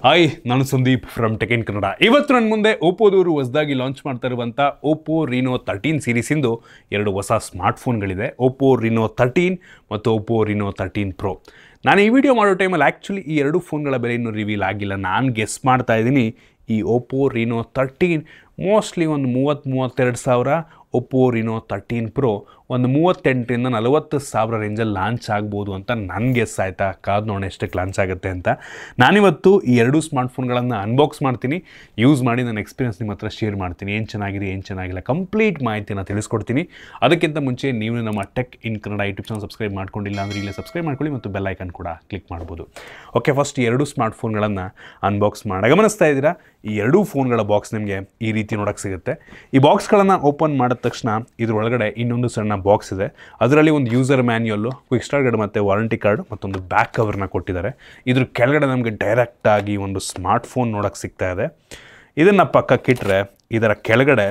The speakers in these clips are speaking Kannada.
ಹಾಯ್, ನಾನು Sandeep from tech in Kannada. ಇವತ್ತು ನನ್ನ ಮುಂದೆ ಓಪೋದವರು ಹೊಸದಾಗಿ ಲಾಂಚ್ ಮಾಡ್ತಾ ಇರುವಂಥ ಓಪೋ ರೀನೋ 13 ಸೀರೀಸಿಂದು ಎರಡು ಹೊಸ ಸ್ಮಾರ್ಟ್ಫೋನ್ಗಳಿದೆ, ಓಪೋ ರೀನೋ 13 ಮತ್ತು ಓಪೋ ರೀನೋ 13 ಪ್ರೋ. ನಾನು ಈ ವಿಡಿಯೋ ಮಾಡೋ ಟೈಮಲ್ಲಿ ಆ್ಯಕ್ಚುಲಿ ಈ ಎರಡು ಫೋನ್ಗಳ ಬೆಲೆ ಇನ್ನೂ ರಿವೀಲ್ ಆಗಿಲ್ಲ. ನಾನು ಗೆಸ್ ಮಾಡ್ತಾ ಇದ್ದೀನಿ ಈ ಓಪೋ ರೀನೋ 13 ಮೋಸ್ಟ್ಲಿ ಒಂದು 30-32 ಸಾವಿರ, ಓಪೋ ರೀನೋ 13 ಪ್ರೋ ಒಂದು 38,000-40,000 ರೇಂಜಲ್ಲಿ ಲಾಂಚ್ ಆಗ್ಬೋದು ಅಂತ ನನ್ನ ಗೆಸ್. ಆಯಿತಾ, ಕಾದು ನೋಡಿ ಎಷ್ಟಕ್ಕೆ ಲಾಂಚ್ ಆಗುತ್ತೆ ಅಂತ. ನಾನಿವತ್ತು ಈ ಎರಡು ಸ್ಮಾರ್ಟ್ಫೋನ್ಗಳನ್ನು ಅನ್ಬಾಕ್ಸ್ ಮಾಡ್ತೀನಿ, ಯೂಸ್ ಮಾಡಿ ನನ್ನ ಎಕ್ಸ್ಪೀರಿಯನ್ಸ್ ನಿಮ್ಮ ಹತ್ರ ಶೇರ್ ಮಾಡ್ತೀನಿ. ಏನು ಚೆನ್ನಾಗಿದೆ, ಏನು ಚೆನ್ನಾಗಿಲ್ಲ, ಕಂಪ್ಲೀಟ್ ಮಾಹಿತಿನ ತಿಳಿಸ್ಕೊಡ್ತೀನಿ. ಅದಕ್ಕಿಂತ ಮುಂಚೆ ನೀವು ನಮ್ಮ tech in Kannada YouTube channel subscribe ಮಾಡ್ಕೊಂಡಿಲ್ಲ ಅಂದರೆ ಇಲ್ಲೇ ಸಬ್ಸ್ಕ್ರೈಬ್ ಮಾಡ್ಕೊಳ್ಳಿ ಮತ್ತು ಬೆಲ್ ಐಕನ್ ಕೂಡ ಕ್ಲಿಕ್ ಮಾಡ್ಬೋದು. ಓಕೆ, ಫಸ್ಟ್ ಈ ಎರಡು ಸ್ಮಾರ್ಟ್ಫೋನ್ಗಳನ್ನು ಅನ್ಬಾಕ್ಸ್ ಮಾಡಿ. ಗಮನಿಸ್ತಾ ಇದ್ದೀರಾ, ಈ ಎರಡೂ ಫೋನ್ಗಳ ಬಾಕ್ಸ್ ನಿಮಗೆ ಈ ರೀತಿ ನೋಡೋಕ್ಕೆ ಸಿಗುತ್ತೆ. ಈ ಬಾಕ್ಸ್ಗಳನ್ನು ಓಪನ್ ಮಾಡಿದ ತಕ್ಷಣ ಇದರೊಳಗಡೆ ಇನ್ನೊಂದು ಸಣ್ಣ ಬಾಕ್ಸ್ ಇದೆ. ಅದರಲ್ಲಿ ಒಂದು ಯೂಸರ್ ಮ್ಯಾನ್ಯುಯಲ್ಲು, ಕ್ವಿಕ್ ಸ್ಟಾರ್ಟ್ ಗೈಡ್ ಮತ್ತು ವಾರಂಟಿ ಕಾರ್ಡ್ ಮತ್ತೊಂದು ಬ್ಯಾಕ್ ಕವರ್ನ ಕೊಟ್ಟಿದ್ದಾರೆ. ಇದ್ರ ಕೆಳಗಡೆ ನಮಗೆ ಡೈರೆಕ್ಟಾಗಿ ಒಂದು ಸ್ಮಾರ್ಟ್ಫೋನ್ ನೋಡೋಕ್ಕೆ ಸಿಗ್ತಾ ಇದೆ. ಇದನ್ನು ಪಕ್ಕಕ್ಕಿಟ್ಟರೆ ಇದರ ಕೆಳಗಡೆ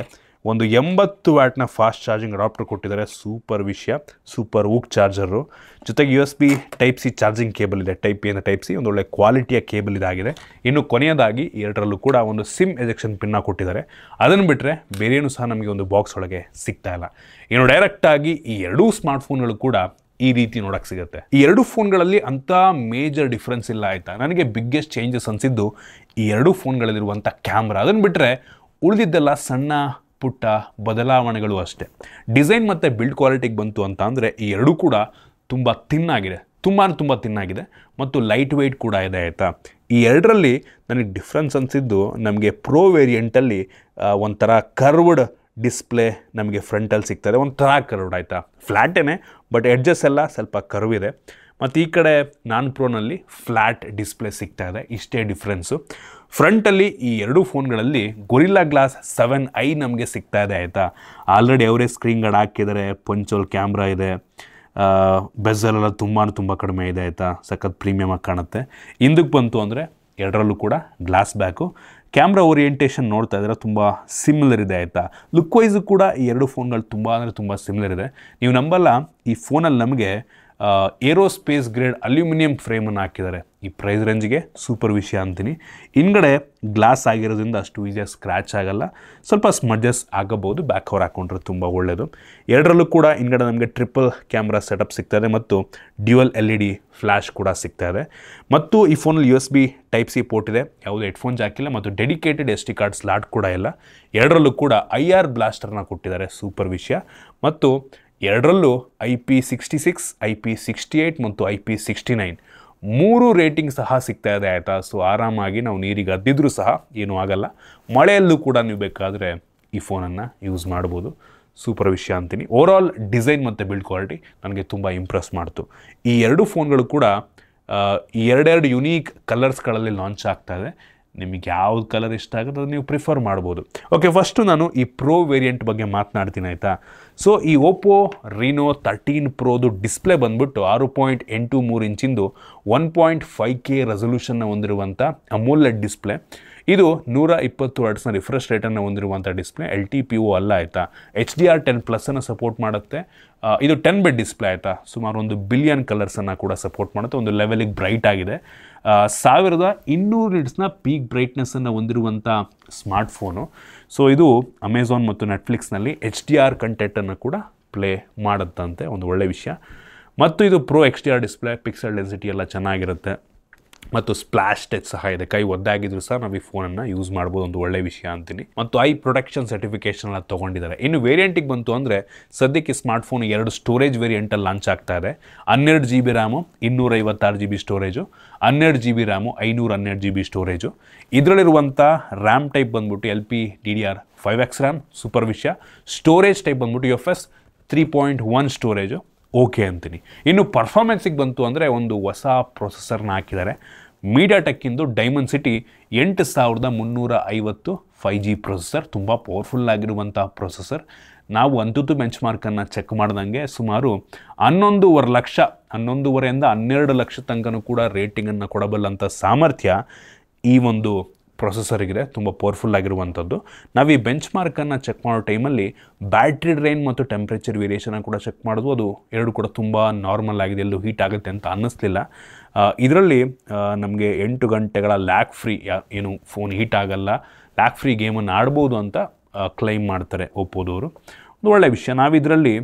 ಒಂದು 80 ವ್ಯಾಟ್ನ ಫಾಸ್ಟ್ ಚಾರ್ಜಿಂಗ್ ಅಡಾಪ್ಟರ್ ಕೊಟ್ಟಿದ್ದಾರೆ. ಸೂಪರ್ ವಿಷಯ, ಸೂಪರ್ ವೂಕ್ ಚಾರ್ಜರು. ಜೊತೆಗೆ USB type C charging cable ಇದೆ, ಟೈಪ್ ಎ ಟೈಪ್ ಸಿ, ಒಂದು ಒಳ್ಳೆ ಕ್ವಾಲಿಟಿಯ ಕೇಬಲ್ ಇದಾಗಿದೆ. ಇನ್ನು ಕೊನೆಯದಾಗಿ ಎರಡರಲ್ಲೂ ಕೂಡ ಒಂದು ಸಿಮ್ ಎಜೆಕ್ಷನ್ ಪಿನ್ನ ಕೊಟ್ಟಿದ್ದಾರೆ. ಅದನ್ನು ಬಿಟ್ಟರೆ ಬೇರೇನು ಸಹ ನಮಗೆ ಒಂದು ಬಾಕ್ಸ್ ಒಳಗೆ ಸಿಗ್ತಾ ಇಲ್ಲ. ಇನ್ನು ಡೈರೆಕ್ಟಾಗಿ ಈ ಎರಡೂ ಸ್ಮಾರ್ಟ್ಫೋನ್ಗಳು ಕೂಡ ಈ ರೀತಿ ನೋಡೋಕ್ಕೆ ಸಿಗುತ್ತೆ. ಈ ಎರಡು ಫೋನ್ಗಳಲ್ಲಿ ಅಂಥ ಮೇಜರ್ ಡಿಫ್ರೆನ್ಸ್ ಇಲ್ಲ. ಆಯಿತಾ, ನನಗೆ ಬಿಗ್ಗೆಸ್ಟ್ ಚೇಂಜಸ್ ಅನಿಸಿದ್ದು ಈ ಎರಡೂ ಫೋನ್ಗಳಲ್ಲಿರುವಂಥ ಕ್ಯಾಮ್ರಾ. ಅದನ್ನು ಬಿಟ್ಟರೆ ಉಳಿದಿದ್ದೆಲ್ಲ ಸಣ್ಣ ಪುಟ್ಟ ಬದಲಾವಣೆಗಳು ಅಷ್ಟೇ. ಡಿಸೈನ್ ಮತ್ತು ಬಿಲ್ಡ್ ಕ್ವಾಲಿಟಿಗೆ ಬಂತು ಅಂತ ಅಂದರೆ ಈ ಎರಡೂ ಕೂಡ ತುಂಬ ತಿನ್ನಾಗಿದೆ, ತುಂಬ ತಿನ್ನಾಗಿದೆ ಮತ್ತು ಲೈಟ್ ವೆಯ್ಟ್ ಕೂಡ ಇದೆ. ಆಯಿತಾ, ಈ ಎರಡರಲ್ಲಿ ನನಗೆ ಡಿಫ್ರೆನ್ಸ್ ಅನಿಸಿದ್ದು, ನಮಗೆ ಪ್ರೋ ವೇರಿಯಂಟಲ್ಲಿ ಒಂಥರ ಕರ್ವ್ಡ್ ಡಿಸ್ಪ್ಲೇ ನಮಗೆ ಫ್ರಂಟಲ್ಲಿ ಸಿಗ್ತದೆ. ಒಂಥರ ಕರ್ವ್ಡ್, ಆಯಿತಾ, ಫ್ಲ್ಯಾಟೇನೆ, ಬಟ್ ಎಡ್ಜಸ್ ಎಲ್ಲ ಸ್ವಲ್ಪ ಕರ್ವ್ ಇದೆ. ಮತ್ತು ಈ ಕಡೆ ನಾನ್ ಪ್ರೋನಲ್ಲಿ ಫ್ಲ್ಯಾಟ್ ಡಿಸ್ಪ್ಲೇ ಸಿಗ್ತಾ ಇದೆ. ಇಷ್ಟೇ ಡಿಫ್ರೆನ್ಸು. ಫ್ರಂಟಲ್ಲಿ ಈ ಎರಡೂ ಫೋನ್ಗಳಲ್ಲಿ ಗೊರಿಲ್ಲಾ ಗ್ಲಾಸ್ 7i ನಮಗೆ ಸಿಗ್ತಾ ಇದೆ. ಆಯಿತಾ, ಆಲ್ರೆಡಿ ಅವರೇ ಸ್ಕ್ರೀನ್ ಗಾರ್ಡ್ ಹಾಕಿದ್ದಾರೆ, ಪಂಚೋಲ್ ಕ್ಯಾಮ್ರಾ ಇದೆ, ಬೆಝಲೆಲ್ಲ ತುಂಬ ಕಡಿಮೆ ಇದೆ. ಆಯಿತಾ, ಸಖತ್ ಪ್ರೀಮಿಯಮಾಗಿ ಕಾಣುತ್ತೆ. ಹಿಂದಕ್ಕೆ ಬಂತು ಅಂದರೆ ಎರಡರಲ್ಲೂ ಕೂಡ ಗ್ಲಾಸ್ ಬ್ಯಾಕು. ಕ್ಯಾಮ್ರಾ ಓರಿಯೆಂಟೇಷನ್ ನೋಡ್ತಾ ಇದ್ದಾರೆ, ತುಂಬ ಸಿಮಿಲರ್ ಇದೆ. ಆಯಿತಾ, ಲುಕ್ ವೈಸು ಕೂಡ ಈ ಎರಡು ಫೋನ್ಗಳು ತುಂಬ ಸಿಮಿಲರ್ ಇದೆ. ನೀವು ನಂಬಲ್ಲ, ಈ ಫೋನಲ್ಲಿ ನಮಗೆ ಏರೋಸ್ಪೇಸ್ ಗ್ರೇಡ್ ಅಲ್ಯೂಮಿನಿಯಂ ಫ್ರೇಮನ್ನು ಹಾಕಿದ್ದಾರೆ. ಈ ಪ್ರೈಸ್ ರೇಂಜ್ಗೆ ಸೂಪರ್ ವಿಷಯ ಅಂತೀನಿ. ಹಿಂಗಡೆ ಗ್ಲಾಸ್ ಆಗಿರೋದ್ರಿಂದ ಅಷ್ಟು ಈಸಿಯಾಗಿ ಸ್ಕ್ರ್ಯಾಚ್ ಆಗೋಲ್ಲ, ಸ್ವಲ್ಪ ಸ್ಮಡ್ಜಸ್ ಆಗಬಹುದು. ಬ್ಯಾಕ್ ಕವರ್ ಹಾಕೊಂಡ್ರೆ ತುಂಬ ಒಳ್ಳೆಯದು. ಎರಡರಲ್ಲೂ ಕೂಡ ಹಿಂಗಡೆ ನಮಗೆ ಟ್ರಿಪಲ್ ಕ್ಯಾಮ್ರಾ ಸೆಟಪ್ ಸಿಗ್ತಾಯಿದೆ ಮತ್ತು ಡ್ಯುಯಲ್ LED ಫ್ಲ್ಯಾಶ್ ಕೂಡ ಸಿಗ್ತಾ ಇದೆ. ಮತ್ತು ಈ ಫೋನಲ್ಲಿ USB ಟೈಪ್ ಸಿ ಪೋರ್ಟ್ ಇದೆ, ಯಾವುದೇ ಹೆಡ್ಫೋನ್ ಜಾಕ್ ಇಲ್ಲ ಮತ್ತು ಡೆಡಿಕೇಟೆಡ್ SD ಕಾರ್ಡ್ ಸ್ಲಾಟ್ ಕೂಡ ಇಲ್ಲ. ಎರಡರಲ್ಲೂ ಕೂಡ IR ಬ್ಲಾಸ್ಟರ್ನ ಕೊಟ್ಟಿದ್ದಾರೆ, ಸೂಪರ್ ವಿಷಯ. ಮತ್ತು ಎರಡರಲ್ಲೂ IP66, IP68 ಮತ್ತು IP69 ಮೂರು ರೇಟಿಂಗ್ ಸಹ ಸಿಗ್ತಾ ಇದೆ. ಆಯಿತಾ, ಸೊ ಆರಾಮಾಗಿ ನಾವು ನೀರಿಗೆ ಅದ್ದಿದ್ರೂ ಸಹ ಏನೂ ಆಗಲ್ಲ. ಮಳೆಯಲ್ಲೂ ಕೂಡ ನೀವು ಬೇಕಾದರೆ ಈ ಫೋನನ್ನು ಯೂಸ್ ಮಾಡ್ಬೋದು. ಸೂಪರ್ ವಿಷಯ ಅಂತೀನಿ. ಓವರಾಲ್ ಡಿಸೈನ್ ಮತ್ತು ಬಿಲ್ಡ್ ಕ್ವಾಲಿಟಿ ನನಗೆ ತುಂಬ ಇಂಪ್ರೆಸ್ ಮಾಡ್ತು. ಈ ಎರಡು ಫೋನ್ಗಳು ಕೂಡ ಎರಡೆರಡು ಯುನೀಕ್ ಕಲರ್ಸ್ಗಳಲ್ಲಿ ಲಾಂಚ್ ಆಗ್ತಾ ಇದೆ. ನಿಮಗೆ ಯಾವ್ದು ಕಲರ್ ಇಷ್ಟ ಆಗುತ್ತೆ ಅದು ನೀವು ಪ್ರಿಫರ್ ಮಾಡ್ಬೋದು. ಓಕೆ, ಫಸ್ಟು ನಾನು ಈ ಪ್ರೋ ವೇರಿಯಂಟ್ ಬಗ್ಗೆ ಮಾತನಾಡ್ತೀನಿ. ಆಯಿತಾ, ಸೊ ಈ ಓಪೋ ರೀನೋ 13 ಪ್ರೋದು ಡಿಸ್ಪ್ಲೇ ಬಂದ್ಬಿಟ್ಟು 6.83 ಇಂಚಿಂದು 1.5K ರೆಸೊಲ್ಯೂಷನ್ನ ಹೊಂದಿರುವಂಥ ಅಮೋಲೆಡ್ ಡಿಸ್ಪ್ಲೇ. ಇದು 120 ಹರ್ಟ್ಸ್ನ ರಿಫ್ರೆಶ್ ರೇಟನ್ನು ಹೊಂದಿರುವಂಥ ಡಿಸ್ಪ್ಲೇ. LTPO ಅಲ್ಲ. ಆಯಿತಾ, HDR10+ ಸಪೋರ್ಟ್ ಮಾಡುತ್ತೆ. ಇದು 10 ಬಿಟ್ ಡಿಸ್ಪ್ಲೇ. ಆಯಿತಾ, ಸುಮಾರು 1 ಬಿಲಿಯನ್ ಕಲರ್ಸನ್ನು ಕೂಡ ಸಪೋರ್ಟ್ ಮಾಡುತ್ತೆ. ಒಂದು ಲೆವೆಲಿಗೆ ಬ್ರೈಟ್ ಆಗಿದೆ. 1200 ನಿಟ್ಸ್ನ ಪೀಕ್ ಬ್ರೈಟ್ನೆಸ್ಸನ್ನು ಹೊಂದಿರುವಂಥ ಸ್ಮಾರ್ಟ್ಫೋನು. ಸೊ ಇದು ಅಮೆಝಾನ್ ಮತ್ತು ನೆಟ್ಫ್ಲಿಕ್ಸ್ನಲ್ಲಿ HDR ಕಂಟೆಂಟನ್ನು ಕೂಡ ಪ್ಲೇ ಮಾಡುತ್ತಂತೆ, ಒಂದು ಒಳ್ಳೆಯ ವಿಷಯ. ಮತ್ತು ಇದು pro XDR display, pixel density ಎಲ್ಲ ಚೆನ್ನಾಗಿರುತ್ತೆ ಮತ್ತು ಸ್ಪ್ಲಾಶ್ ಟಚ್ ಸಹ ಇದೆ. ಕೈ ಒದ್ದಾಗಿದ್ರು ಸಹ ನಾವು ಈ ಫೋನನ್ನು ಯೂಸ್ ಮಾಡ್ಬೋದು, ಒಂದು ಒಳ್ಳೆಯ ವಿಷಯ ಅಂತೀನಿ. ಮತ್ತು ಐ ಪ್ರೊಟೆಕ್ಷನ್ ಸರ್ಟಿಫಿಕೇಷನ್ ಎಲ್ಲ ತೊಗೊಂಡಿದ್ದಾರೆ. ಇನ್ನು ವೇರಿಯಂಟಿಗೆ ಬಂತು ಅಂದರೆ ಸದ್ಯಕ್ಕೆ ಸ್ಮಾರ್ಟ್ಫೋನ್ 2 ಸ್ಟೋರೇಜ್ ವೇರಿಯಂಟಲ್ಲಿ ಲಾಂಚ್ ಆಗ್ತಾ ಇದೆ. 12 GB RAM, 256 GB storage, 12 GB RAM, 512 GB storage. ಇದರಲ್ಲಿರುವಂಥ ರ್ಯಾಮ್ ಟೈಪ್ ಬಂದ್ಬಿಟ್ಟು LPDDR5X ರ್ಯಾಮ್, ಸೂಪರ್ ವಿಷಯ. ಸ್ಟೋರೇಜ್ ಟೈಪ್ ಬಂದ್ಬಿಟ್ಟು UFS 3.1 ಸ್ಟೋರೇಜು, ಓಕೆ ಅಂತೀನಿ. ಇನ್ನು ಪರ್ಫಾರ್ಮೆನ್ಸಿಗೆ ಬಂತು ಅಂದರೆ ಒಂದು ಹೊಸ ಪ್ರೊಸೆಸರ್ನ ಹಾಕಿದ್ದಾರೆ. ಮೀಡಿಯಾಟೆಕ್ಕಿಂದು ಡೈಮಂಡ್ಸಿಟಿ 8350 5G ಪ್ರೊಸೆಸರ್, ತುಂಬ ಪವರ್ಫುಲ್ ಆಗಿರುವಂಥ ಪ್ರೊಸೆಸರ್. ನಾವು ಅಂತೂ ಬೆಂಚ್ ಮಾರ್ಕನ್ನು ಚೆಕ್ ಮಾಡ್ದಂಗೆ ಸುಮಾರು 11.5 ಲಕ್ಷ, 11.5ರಿಂದ 12 ಲಕ್ಷ ತನಕನೂ ಕೂಡ ರೇಟಿಂಗನ್ನು ಕೊಡಬಲ್ಲಂಥ ಸಾಮರ್ಥ್ಯ ಈ ಒಂದು ಪ್ರೊಸೆಸರ್ಗಿದೆ, ತುಂಬ ಪವರ್ಫುಲ್ ಆಗಿರುವಂಥದ್ದು. ನಾವು ಈ ಬೆಂಚ್ ಮಾರ್ಕನ್ನು ಚೆಕ್ ಮಾಡೋ ಟೈಮಲ್ಲಿ ಬ್ಯಾಟ್ರಿ ಡ್ರೈನ್ ಮತ್ತು ಟೆಂಪ್ರೇಚರ್ ವೇರಿಯೇಷನ್ ಕೂಡ ಚೆಕ್ ಮಾಡೋದು. ಅದು ಎರಡು ಕೂಡ ತುಂಬ ನಾರ್ಮಲ್ ಆಗಿದೆ, ಎಲ್ಲೂ ಹೀಟ್ ಆಗುತ್ತೆ ಅಂತ ಅನ್ನಿಸ್ಲಿಲ್ಲ. ಇದರಲ್ಲಿ ನಮಗೆ 8 ಗಂಟೆಗಳ ಲ್ಯಾಗ್ ಫ್ರೀ, ಏನು ಫೋನ್ ಹೀಟ್ ಆಗಲ್ಲ, ಲ್ಯಾಗ್ ಫ್ರೀ ಗೇಮನ್ನು ಆಡ್ಬೋದು ಅಂತ ಕ್ಲೈಮ್ ಮಾಡ್ತಾರೆ ಒಪ್ಪೋದವರು. ಒಂದು ಒಳ್ಳೆಯ ವಿಷಯ. ನಾವಿದರಲ್ಲಿ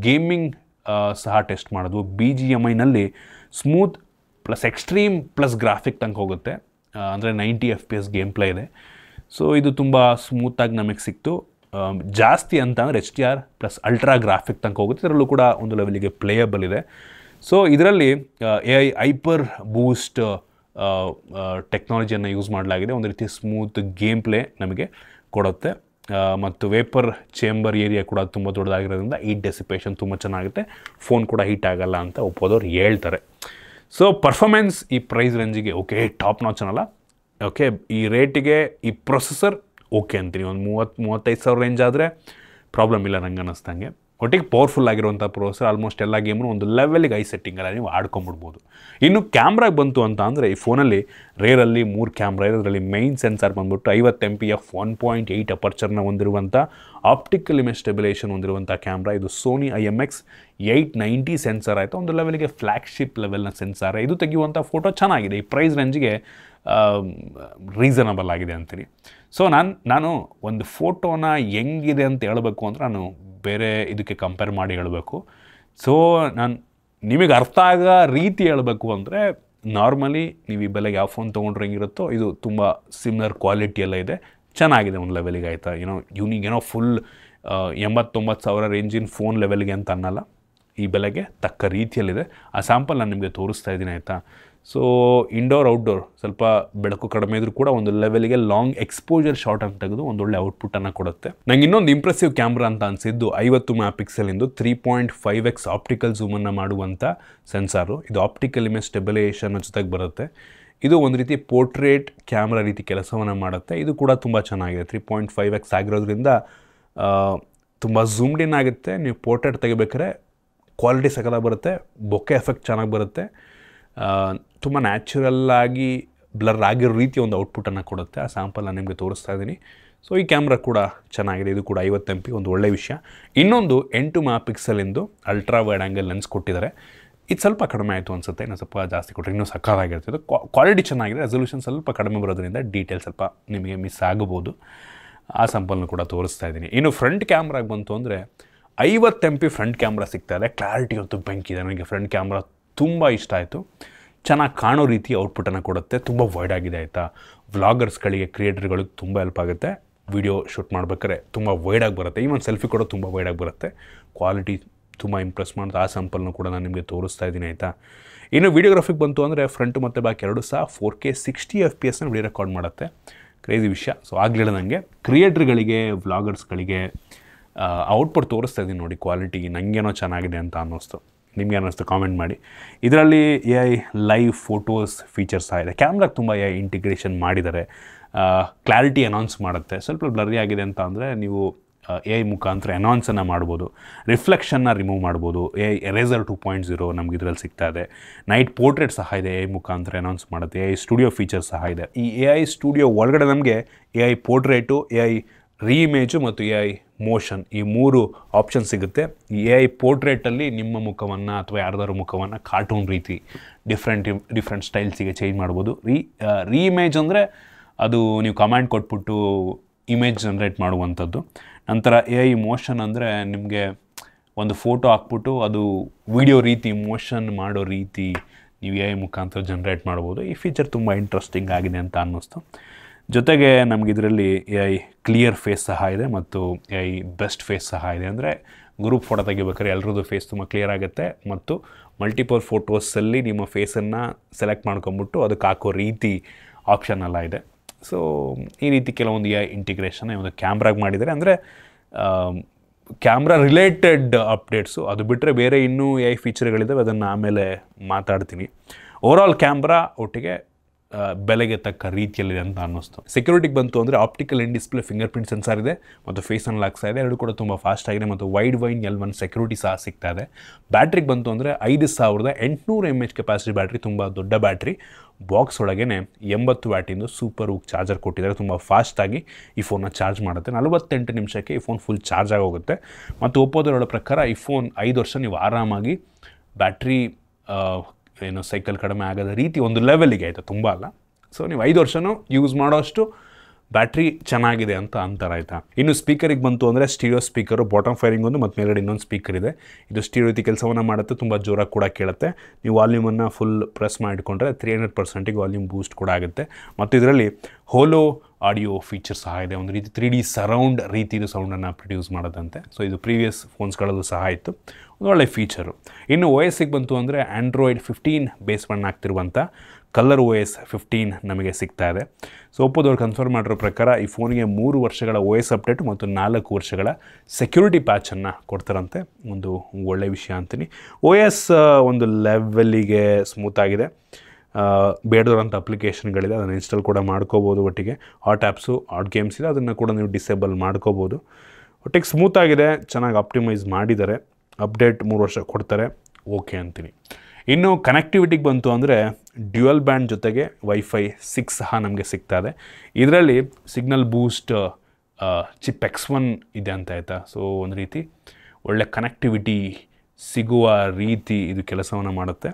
ಗೇಮಿಂಗ್ ಸಹ ಟೆಸ್ಟ್ ಮಾಡಿದ್ವು. BGMIನಲ್ಲಿ smooth plus extreme plus graphic ತನಕ ಹೋಗುತ್ತೆ. ಅಂದರೆ 90 FPS ಗೇಮ್ ಪ್ಲೇ ಇದೆ. ಸೊ ಇದು ತುಂಬ ಸ್ಮೂತಾಗಿ ನಮಗೆ ಸಿಕ್ತು. ಜಾಸ್ತಿ ಅಂತ ಅಂದರೆ HDR ಪ್ಲಸ್ ಅಲ್ಟ್ರಾ ಗ್ರಾಫಿಕ್ ತನಕ ಹೋಗುತ್ತೆ. ಇದರಲ್ಲೂ ಕೂಡ ಒಂದು ಲೆವೆಲಿಗೆ ಪ್ಲೇಯಬಲ್ ಇದೆ. ಸೊ ಇದರಲ್ಲಿ AI ಹೈಪರ್ ಬೂಸ್ಟ್ ಟೆಕ್ನಾಲಜಿಯನ್ನು ಯೂಸ್ ಮಾಡಲಾಗಿದೆ. ಒಂದು ರೀತಿ ಸ್ಮೂತ್ ಗೇಮ್ ಪ್ಲೇ ನಮಗೆ ಕೊಡುತ್ತೆ. ಮತ್ತು ವೇಪರ್ ಚೇಂಬರ್ ಏರಿಯಾ ಕೂಡ ತುಂಬ ದೊಡ್ಡದಾಗಿರೋದ್ರಿಂದ ಹೀಟ್ ಡೆಸಿಪೇಷನ್ ತುಂಬ ಚೆನ್ನಾಗುತ್ತೆ, ಫೋನ್ ಕೂಡ ಹೀಟ್ ಆಗಲ್ಲ ಅಂತ ಒಪ್ಪೋದವ್ರು ಹೇಳ್ತಾರೆ. ಸೊ ಪರ್ಫಾರ್ಮೆನ್ಸ್ ಈ ಪ್ರೈಸ್ ರೇಂಜಿಗೆ ಓಕೆ, ಟಾಪ್ ನಾಚ್ ಅನ್ನಲ್ಲ, ಓಕೆ, ಈ ರೇಟಿಗೆ ಈ ಪ್ರೊಸೆಸರ್ ಓಕೆ ಅಂತೀನಿ. ಒಂದು 30-35 ಸಾವಿರ ರೇಂಜ್ ಆದರೆ ಪ್ರಾಬ್ಲಮ್ ಇಲ್ಲ ನಂಗೆ ಅನ್ನಿಸ್ದಂಗೆ. ಒಟ್ಟಿಗೆ ಪವರ್ಫುಲ್ ಆಗಿರುವಂಥ ಪ್ರೊಸೆಸರ್. ಆಲ್ಮೋಸ್ಟ್ ಎಲ್ಲ ಗೇಮನ್ನು ಒಂದು ಲೆವೆಲಿಗೆ ಐ ಸೆಟ್ಟಿಂಗಲ್ಲ ನೀವು ಆಡ್ಕೊಂಬಿಡ್ಬೋದು. ಇನ್ನು ಕ್ಯಾಮ್ರಾಗೆ ಬಂತು ಅಂತ ಅಂದರೆ ಈ ಫೋನಲ್ಲಿ ರೇರಲ್ಲಿ 3 ಕ್ಯಾಮ್ರಾ ಇದೆ. ಅದರಲ್ಲಿ ಮೈನ್ ಸೆನ್ಸಾರ್ ಬಂದ್ಬಿಟ್ಟು 50 MP 1.8 ಅಪರ್ಚರ್ನ ಹೊಂದಿರುವಂಥ ಆಪ್ಟಿಕಲ್ ಇಮೇಜ್ ಸ್ಟೆಬಿಲೇಷನ್ ಹೊಂದಿರುವಂಥ ಕ್ಯಾಮ್ರಾ. ಇದು ಸೋನಿ IMX890 ಸೆನ್ಸಾರ್ ಆಯಿತು. ಒಂದು ಲೆವೆಲಿಗೆ ಫ್ಲ್ಯಾಗ್ಶಿಪ್ ಲೆವೆಲ್ನ ಸೆನ್ಸಾರ್. ಇದು ತೆಗೆಯುವಂಥ ಫೋಟೋ ಚೆನ್ನಾಗಿದೆ, ಈ ಪ್ರೈಸ್ ರೇಂಜಿಗೆ ರೀಸನಬಲ್ ಆಗಿದೆ ಅಂತೀನಿ. ಸೊ ನಾನು ಒಂದು ಫೋಟೋನ ಹೆಂಗಿದೆ ಅಂತ ಹೇಳಬೇಕು ಅಂದರೆ ನಾನು ಬೇರೆ ಇದಕ್ಕೆ ಕಂಪೇರ್ ಮಾಡಿ ಹೇಳಬೇಕು. ಸೊ ನಾನು ನಿಮಗೆ ಅರ್ಥ ಆಗೋ ರೀತಿ ಹೇಳಬೇಕು ಅಂದರೆ ನಾರ್ಮಲಿ ನೀವು ಈ ಬೆಲೆಗೆ ಯಾವ ಫೋನ್ ತೊಗೊಂಡ್ರೆ ಹೆಂಗಿರುತ್ತೋ ಇದು ತುಂಬ ಸಿಮಿಲರ್ ಕ್ವಾಲಿಟಿ ಎಲ್ಲ ಇದೆ, ಚೆನ್ನಾಗಿದೆ ಒಂದು ಲೆವೆಲಿಗೆ, ಆಯಿತಾ. ಏನೋ ಫುಲ್ 80-90 ಸಾವಿರ ರೇಂಜಿನ ಫೋನ್ ಲೆವೆಲ್ಗೆ ಅಂತ ಅನ್ನಲ್ಲ, ಈ ಬೆಲೆಗೆ ತಕ್ಕ ರೀತಿಯಲ್ಲಿದೆ. ಆ ಸ್ಯಾಂಪಲ್ ನಾನು ನಿಮಗೆ ತೋರಿಸ್ತಾ ಇದ್ದೀನಿ, ಆಯಿತಾ. ಸೊ ಇಂಡೋರ್ ಔಟ್ಡೋರ್ ಸ್ವಲ್ಪ ಬೆಳಕು ಕಡಿಮೆ ಇದ್ರೂ ಕೂಡ ಒಂದು ಲೆವೆಲ್ಗೆ ಲಾಂಗ್ ಎಕ್ಸ್ಪೋಜರ್ ಶಾಟ್ ಅಂತ ತೆಗೆದು ಒಂದೊಳ್ಳೆ ಔಟ್ಪುಟ್ಟನ್ನು ಕೊಡುತ್ತೆ. ನಂಗೆ ಇನ್ನೊಂದು ಇಂಪ್ರೆಸಿವ್ ಕ್ಯಾಮ್ರಾ ಅಂತ ಅನಿಸಿದ್ದು 50 MP 3.5x ಆಪ್ಟಿಕಲ್ ಝೂಮನ್ನು ಮಾಡುವಂಥ ಸೆನ್ಸಾರು. ಇದು ಆಪ್ಟಿಕಲ್ ಇಮೇಜ್ ಸ್ಟೆಬಿಲೇಷನ್ ಜೊತೆಗೆ ಬರುತ್ತೆ. ಇದು ಒಂದು ರೀತಿ ಪೋರ್ಟ್ರೇಟ್ ಕ್ಯಾಮ್ರಾ ರೀತಿ ಕೆಲಸವನ್ನು ಮಾಡುತ್ತೆ. ಇದು ಕೂಡ ತುಂಬ ಚೆನ್ನಾಗಿದೆ. 3.5x ಆಗಿರೋದ್ರಿಂದ ತುಂಬ ಝೂಮ್ಡ್ ಇನ್ ಆಗುತ್ತೆ. ನೀವು ಪೋರ್ಟ್ರೇಟ್ ತೆಗಿಬೇಕಾದ್ರೆ ಕ್ವಾಲಿಟಿ ಸಕಲ ಬರುತ್ತೆ, ಬೊಕೆ ಎಫೆಕ್ಟ್ ಚೆನ್ನಾಗಿ ಬರುತ್ತೆ, ತುಂಬ ನ್ಯಾಚುರಲ್ಲಾಗಿ ಬ್ಲರ್ ಆಗಿರೋ ರೀತಿ ಒಂದು ಔಟ್ಪುಟ್ಟನ್ನು ಕೊಡುತ್ತೆ. ಆ ಸ್ಯಾಂಪಲ್ ನಾನು ನಿಮಗೆ ತೋರಿಸ್ತಾ ಇದ್ದೀನಿ. ಸೊ ಈ ಕ್ಯಾಮ್ರಾ ಕೂಡ ಚೆನ್ನಾಗಿದೆ. ಇದು ಕೂಡ 50 MP, ಒಂದು ಒಳ್ಳೆಯ ವಿಷಯ. ಇನ್ನೊಂದು 8 MP ultra wide angle lens ಕೊಟ್ಟಿದ್ದಾರೆ. ಇದು ಸ್ವಲ್ಪ ಕಡಿಮೆ ಆಯಿತು ಅನಿಸುತ್ತೆ, ಇನ್ನೂ ಸ್ವಲ್ಪ ಜಾಸ್ತಿ ಕೊಟ್ಟರೆ ಇನ್ನೂ ಸಕ್ಕತ್ತಾಗಿರ್ತದೆ. ಕ್ವಾಲಿಟಿ ಚೆನ್ನಾಗಿದೆ, ರೆಸಲ್ಯೂಷನ್ ಸ್ವಲ್ಪ ಕಡಿಮೆ ಬರೋದ್ರಿಂದ ಡೀಟೇಲ್ ಸ್ವಲ್ಪ ನಿಮಗೆ ಮಿಸ್ ಆಗಬಹುದು. ಆ ಸ್ಯಾಂಪಲ್ನು ಕೂಡ ತೋರಿಸ್ತಾ ಇದ್ದೀನಿ. ಇನ್ನು ಫ್ರಂಟ್ ಕ್ಯಾಮ್ರಾಗೆ ಬಂತು ಅಂದರೆ 50 MP ಫ್ರಂಟ್ ಕ್ಯಾಮ್ರಾ ಸಿಗ್ತಾ ಇದೆ. ಕ್ಲಾರಿಟಿ ಹೊತ್ತು ಬೆಂಕಿದೆ. ನನಗೆ ಫ್ರಂಟ್ ಕ್ಯಾಮ್ರಾ ತುಂಬ ಇಷ್ಟ ಆಯಿತು. ಚೆನ್ನಾಗಿ ಕಾಣೋ ರೀತಿ ಔಟ್ಪುಟ್ಟನ್ನು ಕೊಡುತ್ತೆ. ತುಂಬ ವೈಡ್ ಆಗಿದೆ, ಆಯಿತಾ. ವ್ಲಾಗರ್ಸ್ಗಳಿಗೆ, ಕ್ರಿಯೇಟರ್ಗಳಿಗೆ ತುಂಬ ಹೆಲ್ಪ್ ಆಗುತ್ತೆ. ವಿಡಿಯೋ ಶೂಟ್ ಮಾಡ್ಬೇಕಾದ್ರೆ ತುಂಬ ವೈಡಾಗಿ ಬರುತ್ತೆ. ಈವನ್ ಸೆಲ್ಫಿ ಕೂಡ ತುಂಬ ವೈಡಾಗಿ ಬರುತ್ತೆ. ಕ್ವಾಲಿಟಿ ತುಂಬ ಇಂಪ್ರೆಸ್ ಮಾಡೋದು. ಆ ಸ್ಯಾಂಪಲ್ನು ಕೂಡ ನಾನು ನಿಮಗೆ ತೋರಿಸ್ತಾ ಇದ್ದೀನಿ, ಆಯಿತಾ. ಇನ್ನು ವೀಡಿಯೋಗ್ರಫಿಗೆ ಬಂತು ಅಂದರೆ ಫ್ರಂಟ್ ಮತ್ತು ಬ್ಯಾಕ್ ಎರಡು ಸಹ 4K 60 FPS ವಿಡಿಯೋ ರೆಕಾರ್ಡ್ ಮಾಡುತ್ತೆ. ಕ್ರೇಜಿ ವಿಷಯ. ಸೊ ಆಗಲಿಲ್ಲ ನನಗೆ ಕ್ರಿಯೇಟರ್ಗಳಿಗೆ, ವ್ಲಾಗರ್ಸ್ಗಳಿಗೆ ಔಟ್ಪುಟ್ ತೋರಿಸ್ತಾ ಇದ್ದೀನಿ ನೋಡಿ. ಕ್ವಾಲಿಟಿ ನನಗೇನೋ ಚೆನ್ನಾಗಿದೆ ಅಂತ ಅನ್ನಿಸ್ತು. ನಿಮಗೆ ಅನ್ನಿಸ್ತು ಕಾಮೆಂಟ್ ಮಾಡಿ. ಇದರಲ್ಲಿ AI ಲೈವ್ ಫೋಟೋಸ್ ಫೀಚರ್ಸ್ ಆಗಿದೆ. ಕ್ಯಾಮ್ರಾಗೆ ತುಂಬ AI ಇಂಟಿಗ್ರೇಷನ್ ಮಾಡಿದ್ದಾರೆ. ಕ್ಲಾರಿಟಿ ಅನೌನ್ಸ್ ಮಾಡುತ್ತೆ. ಸ್ವಲ್ಪ ಬ್ಲರಿ ಆಗಿದೆ ಅಂತ ಅಂದರೆ ನೀವು AI ಮುಖಾಂತರ ಅನೌನ್ಸನ್ನು ಮಾಡ್ಬೋದು. ರಿಫ್ಲೆಕ್ಷನ್ನ ರಿಮೂವ್ ಮಾಡ್ಬೋದು. AI ಎರೇಸರ್ 2.0 ನಮ್ಗೆ ಇದರಲ್ಲಿ ಸಿಗ್ತಾ ಇದೆ. ನೈಟ್ ಪೋರ್ಟ್ರೇಟ್ ಸಹ ಇದೆ, AI ಮುಖಾಂತರ ಅನೌನ್ಸ್ ಮಾಡುತ್ತೆ. AI ಸ್ಟುಡಿಯೋ ಫೀಚರ್ಸ್ ಸಹ ಇದೆ. ಈ AI ಸ್ಟುಡಿಯೋ ಒಳಗಡೆ ನಮಗೆ AI ಪೋರ್ಟ್ರೇಟು, AI ರೀಇಮೇಜು ಮತ್ತು AI ಮೋಷನ್, ಈ 3 ಆಪ್ಷನ್ ಸಿಗುತ್ತೆ. ಈ AI ಪೋರ್ಟ್ರೇಟಲ್ಲಿ ನಿಮ್ಮ ಮುಖವನ್ನು ಅಥವಾ ಯಾರ್ದಾರು ಮುಖವನ್ನು ಕಾರ್ಟೂನ್ ರೀತಿ ಡಿಫ್ರೆಂಟ್ ಸ್ಟೈಲ್ಸಿಗೆ ಚೇಂಜ್ ಮಾಡ್ಬೋದು. ರೀಇಮೇಜ್ ಅಂದರೆ ಅದು ನೀವು ಕಮಾಂಡ್ ಕೊಟ್ಬಿಟ್ಟು ಇಮೇಜ್ ಜನ್ರೇಟ್ ಮಾಡುವಂಥದ್ದು. ನಂತರ AI ಮೋಷನ್ ಅಂದರೆ ನಿಮಗೆ ಒಂದು ಫೋಟೋ ಹಾಕ್ಬಿಟ್ಟು ಅದು ವಿಡಿಯೋ ರೀತಿ ಮೋಷನ್ ಮಾಡೋ ರೀತಿ ನೀವು AI ಮುಖಾಂತರ ಜನ್ರೇಟ್ ಮಾಡ್ಬೋದು. ಈ ಫೀಚರ್ ತುಂಬ ಇಂಟ್ರೆಸ್ಟಿಂಗ್ ಆಗಿದೆ ಅಂತ ಅನ್ನಿಸ್ತು. ಜೊತೆಗೆ ನಮ್ಗೆ ಇದರಲ್ಲಿ AI ಕ್ಲಿಯರ್ ಫೇಸ್ ಸಹ ಇದೆ ಮತ್ತು AI ಬೆಸ್ಟ್ ಫೇಸ್ ಸಹ ಇದೆ. ಅಂದರೆ ಗ್ರೂಪ್ ಫೋಟೋ ತೆಗಿಬೇಕಾದ್ರೆ ಎಲ್ಲರದ್ದು ಫೇಸ್ ತುಂಬ ಕ್ಲಿಯರ್ ಆಗುತ್ತೆ ಮತ್ತು ಮಲ್ಟಿಪಲ್ ಫೋಟೋಸಲ್ಲಿ ನಿಮ್ಮ ಫೇಸನ್ನು ಸೆಲೆಕ್ಟ್ ಮಾಡ್ಕೊಂಬಿಟ್ಟು ಅದಕ್ಕೆ ಹಾಕೋ ರೀತಿ ಆಪ್ಷನ್ ಎಲ್ಲ ಇದೆ. ಸೊ ಈ ರೀತಿ ಕೆಲವೊಂದು AI ಇಂಟಿಗ್ರೇಷನ್ ಒಂದು ಕ್ಯಾಮ್ರಾಗೆ ಮಾಡಿದ್ದಾರೆ. ಅಂದರೆ ಕ್ಯಾಮ್ರಾ ರಿಲೇಟೆಡ್ ಅಪ್ಡೇಟ್ಸು. ಅದು ಬಿಟ್ಟರೆ ಬೇರೆ ಇನ್ನೂ AI ಫೀಚರ್ಗಳಿದ್ದಾವೆ, ಅದನ್ನು ಆಮೇಲೆ ಮಾತಾಡ್ತೀನಿ. ಓವರಾಲ್ ಕ್ಯಾಮ್ರಾ ಒಟ್ಟಿಗೆ ಬೆಲೆಗೆ ತಕ್ಕ ರೀತಿಯಲ್ಲಿದೆ ಅಂತ ಅನ್ನಿಸ್ತು. ಸೆಕ್ಯೂರಿಟಿಗೆ ಬಂತು ಅಂದರೆ optical in display fingerprint sensor ಇದೆ ಮತ್ತು ಫೇಸ್ ಅನ್ಲಾಕ್ಸ್ ಇದೆ, ಎರಡು ಕೂಡ ತುಂಬ ಫಾಸ್ಟ್ ಆಗಿದೆ ಮತ್ತು ವೈಡ್ ವೈನ್ L1 ಸೆಕ್ಯೂರಿಟಿ ಸಹ ಸಿಗ್ತಾ ಇದೆ. ಬ್ಯಾಟ್ರಿಗೆ ಬಂತು ಅಂದರೆ 5800 mAh ಕೆಪಾಸಿಟಿ ಬ್ಯಾಟ್ರಿ, ತುಂಬ ದೊಡ್ಡ ಬ್ಯಾಟ್ರಿ. ಬಾಕ್ಸ್ ಒಳಗೇ 80 ವ್ಯಾಟಿಂದು ಸೂಪರ್ ಹೂಕ್ ಚಾರ್ಜರ್ ಕೊಟ್ಟಿದ್ದಾರೆ, ತುಂಬ ಫಾಸ್ಟಾಗಿ ಈ ಫೋನ್ನ ಚಾರ್ಜ್ ಮಾಡುತ್ತೆ. 48 ನಿಮಿಷಕ್ಕೆ ಈ ಫೋನ್ ಫುಲ್ ಚಾರ್ಜ್ ಆಗೋಗುತ್ತೆ. ಮತ್ತು ಒಪ್ಪೋದರ ಪ್ರಕಾರ ಈ ಫೋನ್ 5 ವರ್ಷ ನೀವು ಆರಾಮಾಗಿ ಬ್ಯಾಟ್ರಿ ಏನು ಸೈಕಲ್ ಕಡಿಮೆ ಆಗೋದ ರೀತಿ ಒಂದು ಲೆವೆಲಿಗೆ ಆಯಿತು, ತುಂಬ ಅಲ್ಲ. ಸೊ ನೀವು 5 ವರ್ಷನೂ ಯೂಸ್ ಮಾಡೋಷ್ಟು ಬ್ಯಾಟ್ರಿ ಚೆನ್ನಾಗಿದೆ ಅಂತ ಅಂತಾರೆ, ಆಯಿತಾ. ಇನ್ನು ಸ್ಪೀಕರಿಗೆ ಬಂತು ಅಂದರೆ ಸ್ಟೀರಿಯೋ ಸ್ಪೀಕರು, ಬಾಟಮ್ ಫೈರಿಂಗ್ ಒಂದು ಮತ್ತು ಮೇಲ್ಗಡೆ ಇನ್ನೊಂದು ಸ್ಪೀಕರ್ ಇದೆ. ಇದು ಸ್ಟೀರಿಯೋ ರೀತಿ ಕೆಲಸವನ್ನು ಮಾಡುತ್ತೆ, ತುಂಬ ಜೋರಾಗಿ ಕೂಡ ಕೇಳುತ್ತೆ. ನೀವು ವಾಲ್ಯೂಮನ್ನು ಫುಲ್ ಪ್ರೆಸ್ ಮಾಡಿಕೊಂಡ್ರೆ 300% ವಾಲ್ಯೂಮ್ ಬೂಸ್ಟ್ ಕೂಡ ಆಗುತ್ತೆ. ಮತ್ತು ಇದರಲ್ಲಿ ಹೋಲೋ ಆಡಿಯೋ ಫೀಚರ್ ಸಹ ಇದೆ, ಒಂದು ರೀತಿ 3D ಸರೌಂಡ್ ರೀತಿಯ ಸೌಂಡನ್ನು ಪ್ರೊಡ್ಯೂಸ್ ಮಾಡೋದಂತೆ. ಸೊ ಇದು ಪ್ರೀವಿಯಸ್ ಫೋನ್ಸ್ಗಳಲ್ಲೂ ಸಹ ಇತ್ತು, ಒಂದು ಒಳ್ಳೆಯ ಫೀಚರು. ಇನ್ನು OS ಬಂತು ಅಂದರೆ ಆಂಡ್ರಾಯ್ಡ್ 15 ಬೇಸ್ ಬಣ್ಣ ಆಗ್ತಿರುವಂಥ ಕಲರ್ OS 15 ನಮಗೆ ಸಿಗ್ತಾ ಇದೆ. ಸೊ ಒಪ್ಪೋದವ್ರು ಕನ್ಫರ್ಮ್ ಮಾಡಿರೋ ಪ್ರಕಾರ ಈ ಫೋನಿಗೆ 3 ವರ್ಷಗಳ OS ಅಪ್ಡೇಟ್ ಮತ್ತು 4 ವರ್ಷಗಳ ಸೆಕ್ಯೂರಿಟಿ ಪ್ಯಾಚನ್ನು ಕೊಡ್ತಾರಂತೆ, ಒಂದು ಒಳ್ಳೆಯ ವಿಷಯ ಅಂತೀನಿ. OS ಒಂದು ಲೆವೆಲ್ಲಿಗೆ ಸ್ಮೂತಾಗಿದೆ, ಬೇಡದಂಥ ಅಪ್ಲಿಕೇಶನ್ಗಳಿದೆ, ಅದನ್ನು ಇನ್ಸ್ಟಾಲ್ ಕೂಡ ಮಾಡ್ಕೋಬೋದು. ಒಟ್ಟಿಗೆ ಹಾಟ್ ಆ್ಯಪ್ಸು, ಹಾಟ್ ಗೇಮ್ಸ್ ಇದೆ, ಅದನ್ನು ಕೂಡ ನೀವು ಡಿಸೇಬಲ್ ಮಾಡ್ಕೋಬೋದು. ಒಟ್ಟಿಗೆ ಸ್ಮೂತಾಗಿದೆ, ಚೆನ್ನಾಗಿ ಆಪ್ಟಿಮೈಸ್ ಮಾಡಿದ್ದಾರೆ. ಅಪ್ಡೇಟ್ 3 ವರ್ಷ ಕೊಡ್ತಾರೆ, ಓಕೆ ಅಂತೀನಿ. ಇನ್ನು ಕನೆಕ್ಟಿವಿಟಿಗೆ ಬಂತು ಅಂದರೆ ಡ್ಯುಯಲ್ ಬ್ಯಾಂಡ್ ಜೊತೆಗೆ Wi-Fi 6 ಸಹ ನಮಗೆ ಸಿಗ್ತಾ ಇದೆ. ಇದರಲ್ಲಿ ಸಿಗ್ನಲ್ ಬೂಸ್ಟ್ ಚಿಪ್ X1 ಇದೆ ಅಂತ ಆಯಿತಾ. ಸೊ ಒಂದು ರೀತಿ ಒಳ್ಳೆ ಕನೆಕ್ಟಿವಿಟಿ ಸಿಗುವ ರೀತಿ ಇದು ಕೆಲಸವನ್ನು ಮಾಡುತ್ತೆ.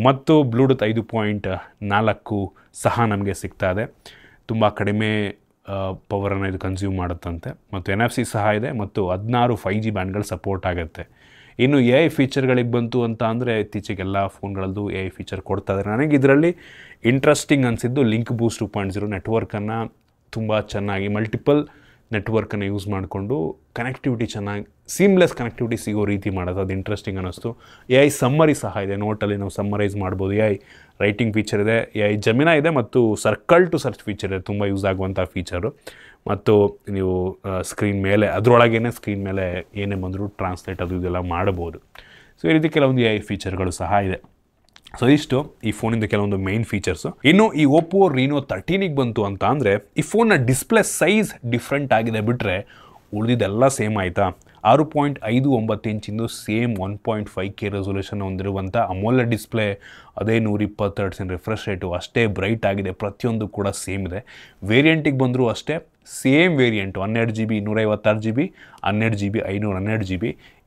ಮತ್ತು ಬ್ಲೂಟೂತ್ 5.4 ಸಹ ನಮಗೆ ಸಿಗ್ತಾ ಇದೆ, ತುಂಬ ಕಡಿಮೆ ಪವರನ್ನು ಇದು ಕನ್ಸ್ಯೂಮ್ ಮಾಡುತ್ತಂತೆ. ಮತ್ತು NFC ಸಹ ಇದೆ ಮತ್ತು 16 5G ಬ್ಯಾಂಡ್ಗಳು ಸಪೋರ್ಟ್ ಆಗುತ್ತೆ. ಇನ್ನು AI ಫೀಚರ್ಗಳಿಗೆ ಬಂತು ಅಂತ ಅಂದರೆ ಇತ್ತೀಚೆಗೆಲ್ಲ ಫೋನ್ಗಳಲ್ಲೂ AI ಫೀಚರ್ ಕೊಡ್ತಾ ಇದ್ದಾರೆ. ನನಗೆ ಇದರಲ್ಲಿ ಇಂಟ್ರೆಸ್ಟಿಂಗ್ ಅನಿಸಿದ್ದು ಲಿಂಕ್ ಬೂಸ್ಟ್ 2.0 ನೆಟ್ವರ್ಕನ್ನು ತುಂಬ ಚೆನ್ನಾಗಿ ಮಲ್ಟಿಪಲ್ ನೆಟ್ವರ್ಕನ್ನು ಯೂಸ್ ಮಾಡಿಕೊಂಡು ಕನೆಕ್ಟಿವಿಟಿ ಚೆನ್ನಾಗಿ ಸೀಮ್ಲೆಸ್ ಕನೆಕ್ಟಿವಿಟಿ ಸಿಗೋ ರೀತಿ ಮಾಡೋದು, ಅದು ಇಂಟ್ರೆಸ್ಟಿಂಗ್ ಅನ್ನಿಸ್ತು. AI ಸಮ್ಮರಿ ಸಹ ಇದೆ, ನೋಟಲ್ಲಿ ನಾವು ಸಮ್ಮರೈಸ್ ಮಾಡ್ಬೋದು. AI ರೈಟಿಂಗ್ ಫೀಚರ್ ಇದೆ, AI ಜಮಿನಾ ಇದೆ ಮತ್ತು ಸರ್ಕಲ್ ಟು ಸರ್ಚ್ ಫೀಚರ್ ಇದೆ, ತುಂಬ ಯೂಸ್ ಆಗುವಂಥ ಫೀಚರು. ಮತ್ತು ನೀವು ಸ್ಕ್ರೀನ್ ಮೇಲೆ ಅದರೊಳಗೇ ಸ್ಕ್ರೀನ್ ಮೇಲೆ ಏನೇ ಬಂದರೂ ಟ್ರಾನ್ಸ್ಲೇಟ್ ಅದು ಇದೆಲ್ಲ ಮಾಡ್ಬೋದು. ಸೊ ಈ ರೀತಿ ಕೆಲವೊಂದು AI ಫೀಚರ್ಗಳು ಸಹ ಇದೆ. ಸೊ ಇಷ್ಟು ಈ ಫೋನಿಂದ ಕೆಲವೊಂದು ಮೇನ್ ಫೀಚರ್ಸು. ಇನ್ನು ಈ Oppo Reno 13ಗೆ ಬಂತು ಅಂತ ಅಂದರೆ ಈ ಫೋನ್ನ ಡಿಸ್ಪ್ಲೇ ಸೈಜ್ ಡಿಫ್ರೆಂಟ್ ಆಗಿದೆ ಬಿಟ್ಟರೆ ಉಳಿದಿದ್ದೆಲ್ಲ ಸೇಮ್ ಆಯಿತಾ. 6.59 ಇಂಚಿಂದು ಸೇಮ್ 1.5K ರೆಸೊಲ್ಯೂಷನ್ ಹೊಂದಿರುವಂಥ ಅಮೋಲೆಡ್ ಡಿಸ್ಪ್ಲೇ, ಅದೇ 120 Hz ರಿಫ್ರೆಶ್ ರೇಟು, ಅಷ್ಟೇ ಬ್ರೈಟ್ ಆಗಿದೆ, ಪ್ರತಿಯೊಂದು ಕೂಡ ಸೇಮ್ ಇದೆ. ವೇರಿಯಂಟಿಗೆ ಬಂದರೂ ಅಷ್ಟೇ same variant 12GB 256GB, 12GB 512GB.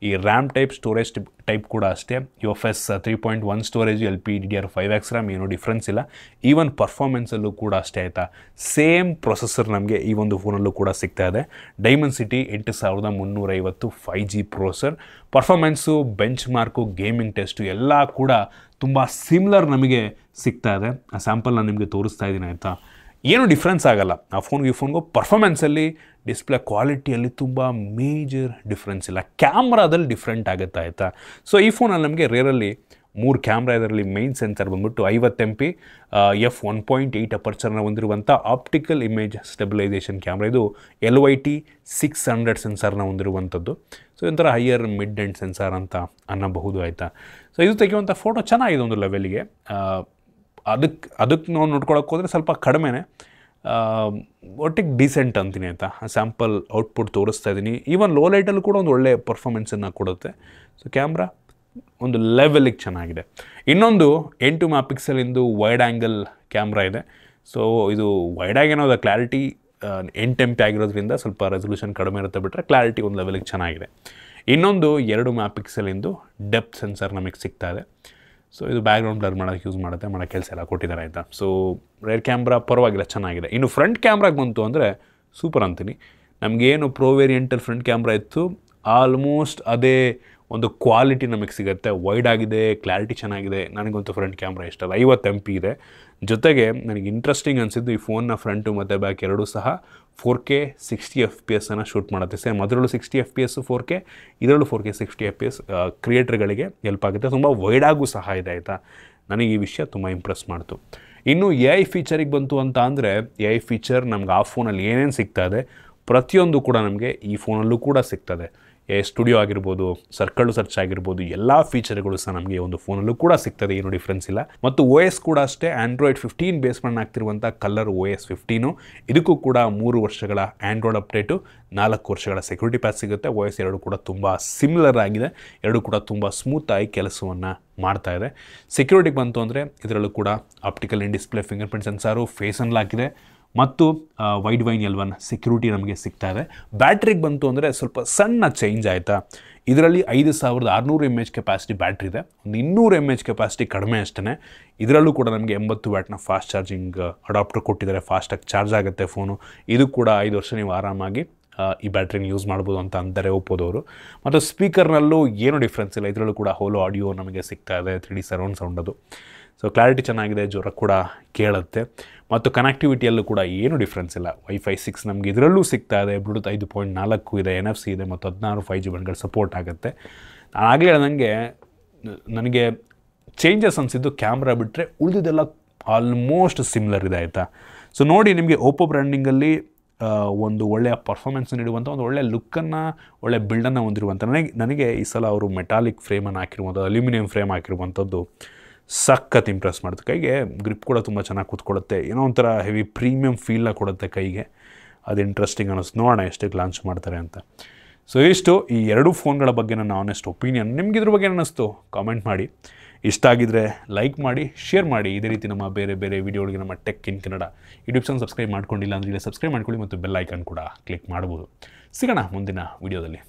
ಈ ರ್ಯಾಮ್ ಟೈಪ್ ಸ್ಟೋರೇಜ್ ಟೈಪ್ ಕೂಡ ಅಷ್ಟೇ, UFS 3.1 ಸ್ಟೋರೇಜ್, LPDDR5X ರ್ಯಾಮ್, ಏನೂ ಡಿಫ್ರೆನ್ಸ್ ಇಲ್ಲ. ಈವನ್ ಪರ್ಫಾರ್ಮೆನ್ಸಲ್ಲೂ ಕೂಡ ಅಷ್ಟೇ ಆಯಿತಾ, ಸೇಮ್ ಪ್ರೊಸೆಸರ್ ನಮಗೆ ಈ ಒಂದು ಫೋನಲ್ಲೂ ಕೂಡ ಸಿಗ್ತಾ ಇದೆ. Dimensity 8350 5G processor. Performance, bench mark, gaming test ಎಲ್ಲ ಕೂಡ ತುಂಬ ಸಿಮಿಲರ್ ನಮಗೆ ಸಿಗ್ತಾ ಇದೆ. ಆ ಸ್ಯಾಂಪಲ್ ನಾನು ನಿಮಗೆ ತೋರಿಸ್ತಾ ಇದ್ದೀನಿ ಆಯಿತಾ. ಏನೂ ಡಿಫ್ರೆನ್ಸ್ ಆಗೋಲ್ಲ ಆ ಫೋನ್ಗೆ ಈ ಫೋನ್ಗೂ. ಪರ್ಫಾರ್ಮೆನ್ಸಲ್ಲಿ, ಡಿಸ್ಪ್ಲೇ ಕ್ವಾಲಿಟಿಯಲ್ಲಿ ತುಂಬ ಮೇಜರ್ ಡಿಫ್ರೆನ್ಸ್ ಇಲ್ಲ. ಕ್ಯಾಮ್ರಾದಲ್ಲಿ ಡಿಫ್ರೆಂಟ್ ಆಗುತ್ತೆ ಆಯಿತಾ. ಸೊ ಈ ಫೋನಲ್ಲಿ ನಮಗೆ ರೇರಲ್ಲಿ 3 ಕ್ಯಾಮ್ರಾ, ಇದರಲ್ಲಿ ಮೈನ್ ಸೆನ್ಸರ್ ಬಂದ್ಬಿಟ್ಟು 50 MP f1.8 ಅಪರ್ಚರ್ನ ಹೊಂದಿರುವಂಥ ಆಪ್ಟಿಕಲ್ ಇಮೇಜ್ ಸ್ಟೆಬಿಲೈಸೇಷನ್ ಕ್ಯಾಮ್ರಾ. ಇದು LYT 600 ಸೆನ್ಸಾರ್ನ ಹೊಂದಿರುವಂಥದ್ದು. ಸೊ ಒಂಥರ ಹೈಯರ್ ಮಿಡ್ ಎಂಡ್ ಸೆನ್ಸಾರ್ ಅಂತ ಅನ್ನಬಹುದು ಆಯಿತಾ. ಸೊ ಇದು ತೆಗೆಯುವಂಥ ಫೋಟೋ ಚೆನ್ನಾಗಿದೆ ಒಂದು ಲೆವೆಲಿಗೆ. ಅದಕ್ಕೆ ನಾವು ನೋಡ್ಕೊಳಕ್ಕೆ ಹೋದರೆ ಸ್ವಲ್ಪ ಕಡಿಮೆನೇ, ಒಟ್ಟಿಗೆ ಡೀಸೆಂಟ್ ಅಂತೀನಿ ಆಯಿತಾ. ಸ್ಯಾಂಪಲ್ ಔಟ್ಪುಟ್ ತೋರಿಸ್ತಾ ಇದ್ದೀನಿ. ಈವನ್ ಲೋ ಲೈಟಲ್ಲೂ ಕೂಡ ಒಂದು ಒಳ್ಳೆ ಪರ್ಫಾರ್ಮೆನ್ಸನ್ನು ಕೊಡುತ್ತೆ. ಸೊ ಕ್ಯಾಮ್ರಾ ಒಂದು ಲೆವೆಲಿಗೆ ಚೆನ್ನಾಗಿದೆ. ಇನ್ನೊಂದು 8 MP ವೈಡ್ ಆ್ಯಂಗಲ್ ಕ್ಯಾಮ್ರಾ ಇದೆ. ಸೊ ಇದು ವೈಡ್ ಆಗಿ ಏನೋ ಕ್ಲಾರಿಟಿ 8 MP ಆಗಿರೋದ್ರಿಂದ ಸ್ವಲ್ಪ ರೆಸೊಲ್ಯೂಷನ್ ಕಡಿಮೆ ಇರುತ್ತೆ ಬಿಟ್ಟರೆ ಕ್ಲಾರಿಟಿ ಒಂದು ಲೆವೆಲಿಗೆ ಚೆನ್ನಾಗಿದೆ. ಇನ್ನೊಂದು 2 MP ಡೆಪ್ತ್ ಸೆನ್ಸರ್ ನಮಗೆ ಸಿಗ್ತಾ ಇದೆ. ಸೊ ಇದು ಬ್ಯಾಕ್ಗ್ರೌಂಡ್ ಬ್ಲರ್ ಮಾಡೋಕ್ಕೆ ಯೂಸ್ ಮಾಡುತ್ತೆ, ಮಾಡೋ ಕೆಲಸ ಎಲ್ಲ ಕೊಟ್ಟಿದ್ದಾರೆ ಆಯಿತಾ. ಸೊ ರೇರ್ ಕ್ಯಾಮ್ರಾ ಪರವಾಗಿಲ್ಲ, ಚೆನ್ನಾಗಿದೆ. ಇನ್ನು ಫ್ರಂಟ್ ಕ್ಯಾಮ್ರಾಗೆ ಬಂತು ಅಂದರೆ ಸೂಪರ್ ಅಂತೀನಿ. ನಮಗೇನು ಪ್ರೋ ವೇರಿಯಂಟಲ್ಲಿ ಫ್ರಂಟ್ ಕ್ಯಾಮ್ರಾ ಇತ್ತು ಆಲ್ಮೋಸ್ಟ್ ಅದೇ ಒಂದು ಕ್ವಾಲಿಟಿ ನಮಗೆ ಸಿಗುತ್ತೆ. ವೈಡ್ ಆಗಿದೆ, ಕ್ಲಾರಿಟಿ ಚೆನ್ನಾಗಿದೆ. ನನಗಂತೂ ಫ್ರಂಟ್ ಕ್ಯಾಮ್ರಾ ಇಷ್ಟ. 50 MP ಇದೆ. ಜೊತೆಗೆ ನನಗೆ ಇಂಟ್ರೆಸ್ಟಿಂಗ್ ಅನಿಸಿದ್ದು ಈ ಫೋನ್ನ ಫ್ರಂಟು ಮತ್ತು ಬ್ಯಾಕ್ ಎರಡೂ ಸಹ 4K 60 FPS ಶೂಟ್ ಮಾಡುತ್ತೆ. ಸೇಮ್ ಅದರಲ್ಲೂ 60 FPS 4K, ಇದರಲ್ಲೂ 4K 60 FPS ಕ್ರಿಯೇಟರ್ಗಳಿಗೆ ಹೆಲ್ಪ್ ಆಗುತ್ತೆ. ತುಂಬ ವೈಡಾಗೂ ಸಹ ಇದೆ ಆಯಿತಾ. ನನಗೆ ಈ ವಿಷಯ ತುಂಬ ಇಂಪ್ರೆಸ್ ಮಾಡ್ತು. ಇನ್ನು AI ಫೀಚರಿಗೆ ಬಂತು ಅಂತ ಅಂದರೆ AI ಫೀಚರ್ ನಮ್ಗೆ ಆ ಫೋನಲ್ಲಿ ಏನೇನು ಸಿಗ್ತಾ ಇದೆ ಪ್ರತಿಯೊಂದು ಕೂಡ ನಮಗೆ ಈ ಫೋನಲ್ಲೂ ಕೂಡ ಸಿಗ್ತದೆ. ಸ್ಟುಡಿಯೋ ಆಗಿರ್ಬೋದು, ಸರ್ಕಲ್ ಸರ್ಚ್ ಆಗಿರ್ಬೋದು, ಎಲ್ಲ ಫೀಚರ್ಗಳು ಸಹ ನಮಗೆ ಒಂದು ಫೋನಲ್ಲೂ ಕೂಡ ಸಿಗ್ತದೆ, ಏನೂ ಡಿಫ್ರೆನ್ಸ್ ಇಲ್ಲ. ಮತ್ತು OS ಕೂಡ ಅಷ್ಟೇ ಆಂಡ್ರಾಯ್ಡ್ 15 ಬೇಸ್ ಮಾಡಿ ಆಗ್ತಿರುವಂಥ ಕಲರ್ OS 15. ಇದಕ್ಕೂ ಕೂಡ 3 ವರ್ಷಗಳ ಆಂಡ್ರಾಯ್ಡ್ ಅಪ್ಡೇಟು, 4 ವರ್ಷಗಳ ಸೆಕ್ಯೂರಿಟಿ ಪ್ಯಾಚ್ ಸಿಗುತ್ತೆ. OS 2 ಕೂಡ ತುಂಬ ಸಿಮಿಲರ್ ಆಗಿದೆ, ಎರಡೂ ಕೂಡ ತುಂಬ ಸ್ಮೂತಾಗಿ ಕೆಲಸವನ್ನು ಮಾಡ್ತಾ ಇದೆ. ಸೆಕ್ಯೂರಿಟಿಗೆ ಬಂತು ಅಂದರೆ ಇದರಲ್ಲೂ ಕೂಡ optical in display fingerprint sensor, face unlock ಇದೆ ಮತ್ತು ವೈಡ್ ವೈನ್ L1 ಸೆಕ್ಯೂರಿಟಿ ನಮಗೆ ಸಿಗ್ತಾ ಇದೆ. ಬ್ಯಾಟ್ರಿಗೆ ಬಂತು ಅಂದರೆ ಸ್ವಲ್ಪ ಸಣ್ಣ ಚೇಂಜ್ ಆಯಿತಾ. ಇದರಲ್ಲಿ 5600 mAh ಕೆಪಾಸಿಟಿ ಬ್ಯಾಟ್ರಿ ಇದೆ, ಒಂದು 200 mAh ಕೆಪಾಸಿಟಿ ಕಡಿಮೆ ಅಷ್ಟೇ. ಇದರಲ್ಲೂ ಕೂಡ ನಮಗೆ 80 ವ್ಯಾಟ್ನ ಫಾಸ್ಟ್ ಚಾರ್ಜಿಂಗ್ ಅಡಾಪ್ಟರ್ ಕೊಟ್ಟಿದ್ದಾರೆ, ಫಾಸ್ಟಾಗಿ ಚಾರ್ಜ್ ಆಗುತ್ತೆ ಫೋನು. ಇದು ಕೂಡ 5 ವರ್ಷ ನೀವು ಆರಾಮಾಗಿ ಈ ಬ್ಯಾಟ್ರಿನ ಯೂಸ್ ಮಾಡ್ಬೋದು ಅಂತ ಅಂತಾರೆ ಒಪ್ಪೋದವರು. ಮತ್ತು ಸ್ಪೀಕರ್ನಲ್ಲೂ ಏನೂ ಡಿಫ್ರೆನ್ಸ್ ಇಲ್ಲ, ಇದರಲ್ಲೂ ಕೂಡ ಹೋಲೋ ಆಡಿಯೋ ನಮಗೆ ಸಿಗ್ತಾ ಇದೆ, 3D ಸರೌಂಡ್ ಸೌಂಡ್ ಅದು. ಸೊ ಕ್ಲಾರಿಟಿ ಚೆನ್ನಾಗಿದೆ, ಜ್ವರ ಕೂಡ ಕೇಳುತ್ತೆ. ಮತ್ತು ಕನೆಕ್ಟಿವಿಟಿಯಲ್ಲೂ ಕೂಡ ಏನೂ ಡಿಫ್ರೆನ್ಸ್ ಇಲ್ಲ. Wi-Fi 6 ನಮಗೆ ಇದರಲ್ಲೂ ಸಿಗ್ತಾ ಇದೆ, ಬ್ಲೂಟೂತ್ 5.4 ಇದೆ, NFC ಇದೆ ಮತ್ತು 16 5G ಬ್ಯಾಂಡ್ಗಳು ಸಪೋರ್ಟ್ ಆಗುತ್ತೆ. ನಾನು ಆಗಲೇ ಹೇಳ್ದಂಗೆ ನನಗೆ ಚೇಂಜಸ್ ಅನಿಸಿದ್ದು ಕ್ಯಾಮ್ರಾ ಬಿಟ್ಟರೆ ಉಳಿದಿದ್ದೆಲ್ಲ ಆಲ್ಮೋಸ್ಟ್ ಸಿಮಿಲರ್ ಇದೆ ಆಯಿತಾ. ಸೊ ನೋಡಿ, ನಿಮಗೆ ಓಪೋ ಬ್ರ್ಯಾಂಡಿಂಗಲ್ಲಿ ಒಂದು ಒಳ್ಳೆಯ ಪರ್ಫಾರ್ಮೆನ್ಸ್ ನೀಡುವಂಥ, ಒಂದು ಒಳ್ಳೆಯ ಲುಕ್ಕನ್ನು, ಒಳ್ಳೆಯ ಬಿಲ್ಡನ್ನು ಹೊಂದಿರುವಂಥ, ನನಗೆ ಈ ಸಲ ಅವರು ಮೆಟಾಲಿಕ್ ಫ್ರೇಮನ್ನು ಹಾಕಿರುವಂಥದ್ದು, ಅಲ್ಯೂಮಿನಿಯಂ ಫ್ರೇಮ್ ಹಾಕಿರುವಂಥದ್ದು ಸಖತ್ ಇಂಪ್ರೆಸ್ ಮಾಡುತ್ತೆ. ಕೈಗೆ ಗ್ರಿಪ್ ಕೂಡ ತುಂಬ ಚೆನ್ನಾಗಿ ಕೂತ್ಕೊಳ್ಳುತ್ತೆ, ಏನೋ ಒಂಥರ ಹೆವಿ ಪ್ರೀಮಿಯಂ ಫೀಲ್ನ ಕೊಡುತ್ತೆ ಕೈಗೆ. ಅದು ಇಂಟ್ರೆಸ್ಟಿಂಗ್ ಅನ್ನಿಸ್ತು, ನೋಡೋಣ ಎಷ್ಟಕ್ಕೆ ಲಾಂಚ್ ಮಾಡ್ತಾರೆ ಅಂತ. ಸೊ ಇಷ್ಟು ಈ 2 ಫೋನ್ಗಳ ಬಗ್ಗೆ ನನ್ನ ಆನೆಸ್ಟ್ ಒಪಿನಿಯನ್. ನಿಮ್ಗೆ ಇದ್ರ ಬಗ್ಗೆ ಅನ್ನಿಸ್ತು ಕಾಮೆಂಟ್ ಮಾಡಿ. ಇಷ್ಟ ಆಗಿದ್ದರೆ ಲೈಕ್ ಮಾಡಿ, ಶೇರ್ ಮಾಡಿ. ಇದೇ ರೀತಿ ನಮ್ಮ ಬೇರೆ ಬೇರೆ ವೀಡಿಯೋಗಳಿಗೆ ನಮ್ಮ tech in Kannada YouTube channel subscribe ಮಾಡ್ಕೊಂಡಿಲ್ಲ ಅಂದರೆ ಸಬ್ಸ್ಕ್ರೈಬ್ ಮಾಡ್ಕೊಳ್ಳಿ ಮತ್ತು ಬೆಲ್ ಐಕಾನ್ ಕೂಡ ಕ್ಲಿಕ್ ಮಾಡ್ಬೋದು. ಸಿಗೋಣ ಮುಂದಿನ ವೀಡಿಯೋದಲ್ಲಿ.